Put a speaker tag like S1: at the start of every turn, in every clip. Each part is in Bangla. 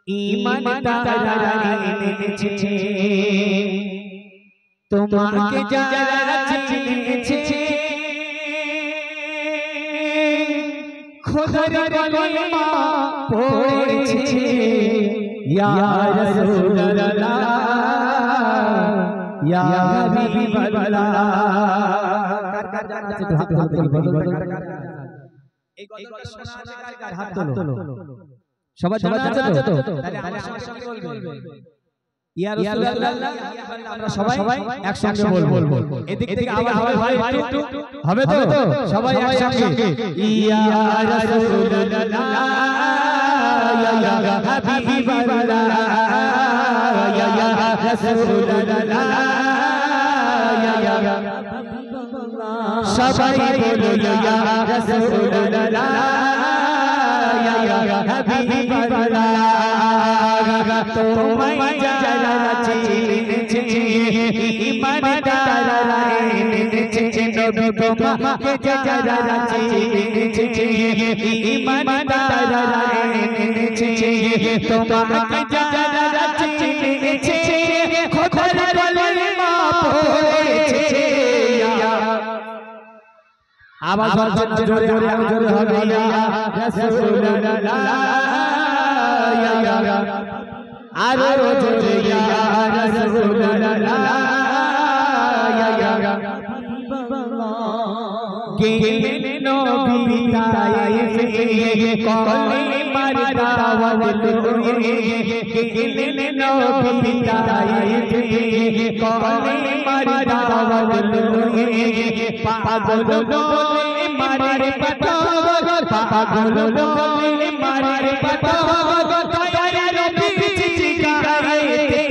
S1: ঈমান তারা এনেছে তোমাকে যারা চিনেছে খোদার কলিমা পড়েছে ইয়া রাসূলুল্লাহ ইয়া হাবিবাল্লাহ। কার জানা আছে তো হাত তোলো দেখি, এই গজলটা শোনা আছে কার হাত তোলো। সবাই জানা আছে তো? তাহলে আমার সঙ্গে বলবে ইয়া রাসূলুল্লাহ আমরা সবাই একসঙ্গে বলবো। এদিক থেকে আওয়াজ হবে ভাই একটু হবে তো? সবাই একসঙ্গে ইয়া রাসূলুল্লাহ ইয়া হাবিবাল্লাহ ইয়া রাসূলুল্লাহ ইয়া সবাই বলো ইয়া রাসূলুল্লাহ ইয়া হাবিবাল্লাহ। তোমায় যারা চিনেছে ঈমান তারা এনেছে নবী তোমাকে যারা চিনেছে ঈমান তারা এনেছে তোমাকে যারা চিনেছে খোদার কলিমা পড়েছে। আওয়াজ হচ্ছে জোরে জোরে হবে ইয়া রাসূলুল্লাহ আরো জোরে ইয়া রাসূলুল্লাহ ইয়া গেলেন নবী তায়েফে কলিমার দাওয়াত লয়ে গেলেন নবী তায়েফে কলিমার দাওয়াত লয়ে পাগল বলে মারে পাগল পাগল বলে মারে পাগল দয়ার নবী জিগাইতে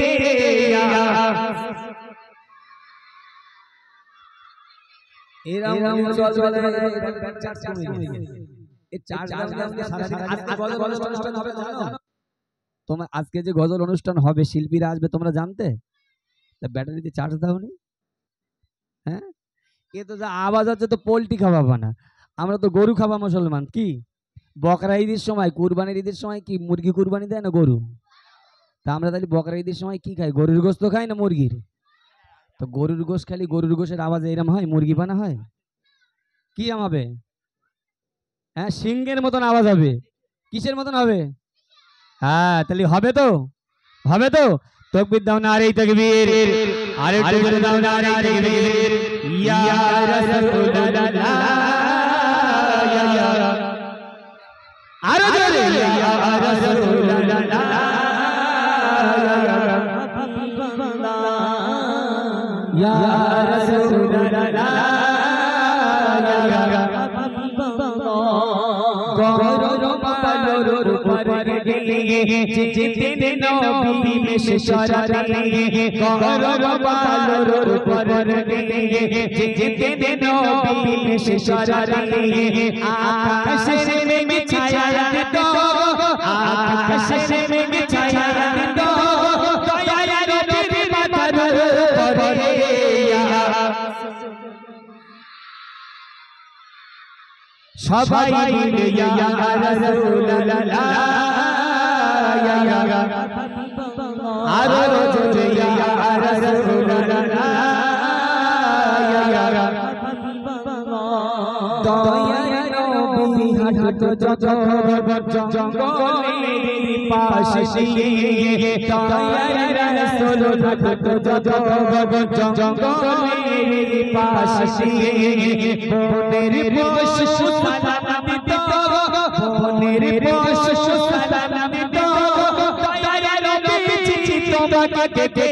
S1: এরকম চলবে এই চার্জ আজকে গজল অনুষ্ঠান হবে জানো তোমরা? আজকে যে গজল অনুষ্ঠান হবে শিল্পীরা আসবে তোমরা জানতে? ব্যাটারিতে চার্জ দাওনি? হ্যাঁ, এ তো যা আওয়াজ হচ্ছে তো পোল্ট্রি খাওয়াবো না, আমরা তো গরু খাওয়া মুসলমান। কি বকরা ঈদের সময় কুরবানির ঈদের সময় কি মুরগি কুরবানি দেয় না গরু? তা আমরা তাহলে বকরা ঈদের সময় কি খাই? গরুর গোশত খাই না মুরগির? তো গরুর গোশত খালি গরুর গোশের আওয়াজ এরম হয়? মুরগি পানা হয়? কি হবে? হ্যাঁ, সিংহের মতন আওয়াজ হবে। কিসের মতন হবে? হ্যাঁ, তাহলে হবে তো? হবে তো? তাকবীর দাও, নারে তাকবীর। আরে একটু দাও, নারে তাকবীর। ইয়া রাসূলুল্লাহ ইয়া আরো জোরে ইয়া রাসূলুল্লাহ ইয়া রাসূলুল্লাহ গরর উপর গিয়ে যেতে নবী বেশ সরাতে গরর পালর উপর গিয়ে যেতে নবী বেশ সরাতে আকাশে মেঘ ছায়া দিত আকাশে মেঘ ছায়া দিত দয়ার নবী মাথার উপরে সবাই মিলে ইয়া রাসূলুল্লাহ ইয়া আরো জোরে ইয়া রাসূলুল্লাহ ইয়া দয়ার নবী হাঁটতো যত জঙ্গলের পাশে দিয়ে দয়ার রাসূল হাঁটতো যত জঙ্গলের পাশে দিয়ে বনের পশু সালাম দিত বনের পশু সালাম দিত দয়ার নবী তোমাকে দেখে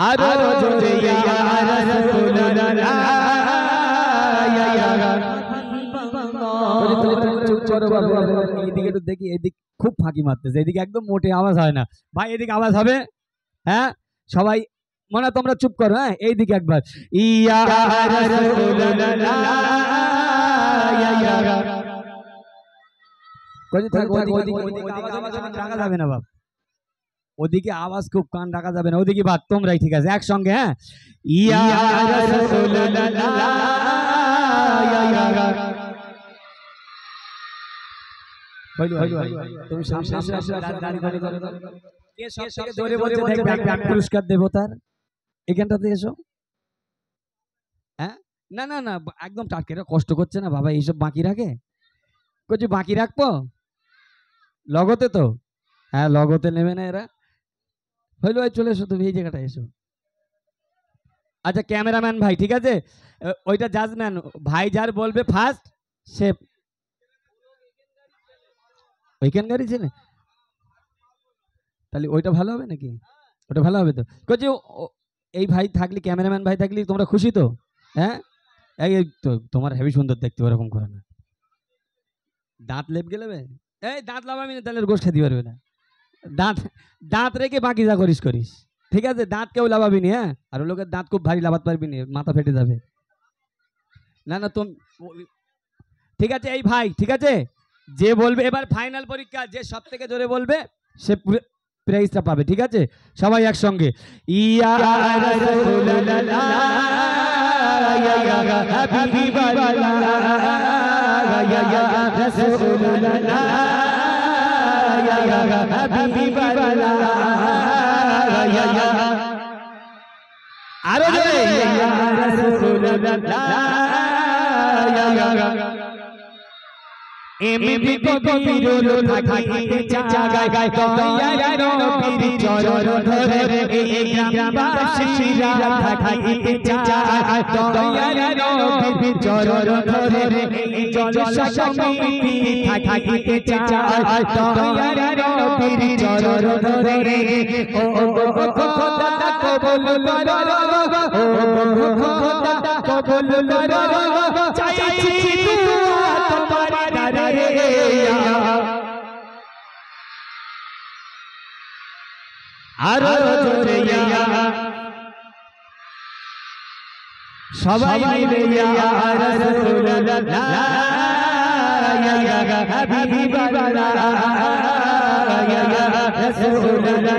S1: আরো জোরে ইয়া রাসূলুল্লাহ ইয়া এদিকে একটু দেখি, এদিক খুব ফাঁকি মারতেছে, এদিকে একদম মোটে আওয়াজ হয় না ভাই। এদিকে আওয়াজ হবে? হ্যাঁ, সবাই মনে তোমরা চুপ করো। হ্যাঁ, এইদিকে একবার ইয়া রাসূলুল্লাহ ইয়া কই থাক ওদিকে আওয়াজ রাখা যাবে না বাপ, ওদিকে আওয়াজ খুব কান রাখা যাবে না, ওদিকে বাদ তোমরাই ঠিক আছে একসঙ্গে। হ্যাঁ, ইয়া রাসূলুল্লাহ ইয়া তুমি সামনে এসে দাঁড়িয়ে করো, কে সবথেকে জোরে বলছে দেখবে আমি পুরস্কার দেবো তার। এখানটাতে এসো। হ্যাঁ, না না না, একদম টাটকেরা কষ্ট করছে না বাবা, এইসব বাকি রাখে, কিছু বাকি রাখবো লগতে তো, হ্যাঁ লগতে নেবে না এরা। হইলো, চলে এসো তুমি এই জায়গাটা এসো। আচ্ছা ক্যামেরাম্যান ভাই, ঠিক আছে, ওইটা জাজম্যান ভাই যার বলবে ফার্স্ট সে ওইখান গাড়ি ছেলে, তাহলে ওইটা ভালো হবে নাকি? ওটা ভালো হবে তো। কচি এই ভাই থাকলে, ক্যামেরাম্যান ভাই থাকলে তোমরা খুশি তো? হ্যাঁ, এই তো তোমার হেভি সুন্দর দেখতে, ওরকম করে না, দাঁত লেপ গেলেবে, এই দাঁত লাগাবি না তাহলে গোশ খেতে পারবে না, দাঁত দাঁত রেখে বাকি যা করিস করিস, ঠিক আছে? দাঁত কেউ লাগাবি নি, হ্যাঁ, আর ও লোকের দাঁত খুব ভারী লাগাতে পারবি না, মাথা ফেটে যাবে। না না তুমি, ঠিক আছে এই ভাই, ঠিক আছে, যে বলবে এবার ফাইনাল পরীক্ষা, যে সব থেকে জোরে বলবে সে প্রাইজটা পাবে, ঠিক আছে? সবাই একসঙ্গে ইয়া রাসূলুল্লাহ ইয়া হাবিবাল্লাহ ইয়া রাসূলুল্লাহ ইয়া হাবিবাল্লাহ ইয়া আরো জোরে ইয়া রাসূলুল্লাহ ইয়া এমনি কবির থাকিতে জাগায় দয়ার নবীর চরণ ধরে, এই গ্রামবাসীরা থাকিতে যায় দয়ার নবীর চরণ ধরে, এই জলসা কমিটি থাকিতে যায় দয়ার নবীর চরণ ধরে। ও খোদা কবুল করো, ও খোদা কবুল করো, চাইছি দুআ তোমার দারে, আরো জোরে ইয়া সবাই মিলে ইয়া রাসূলুল্লাহ ইয়া হাবিবাল্লাহ ইয়া রাসূলুল্লাহ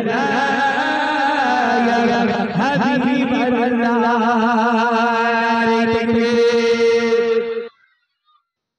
S1: ইয়া হাবিবাল্লাহ।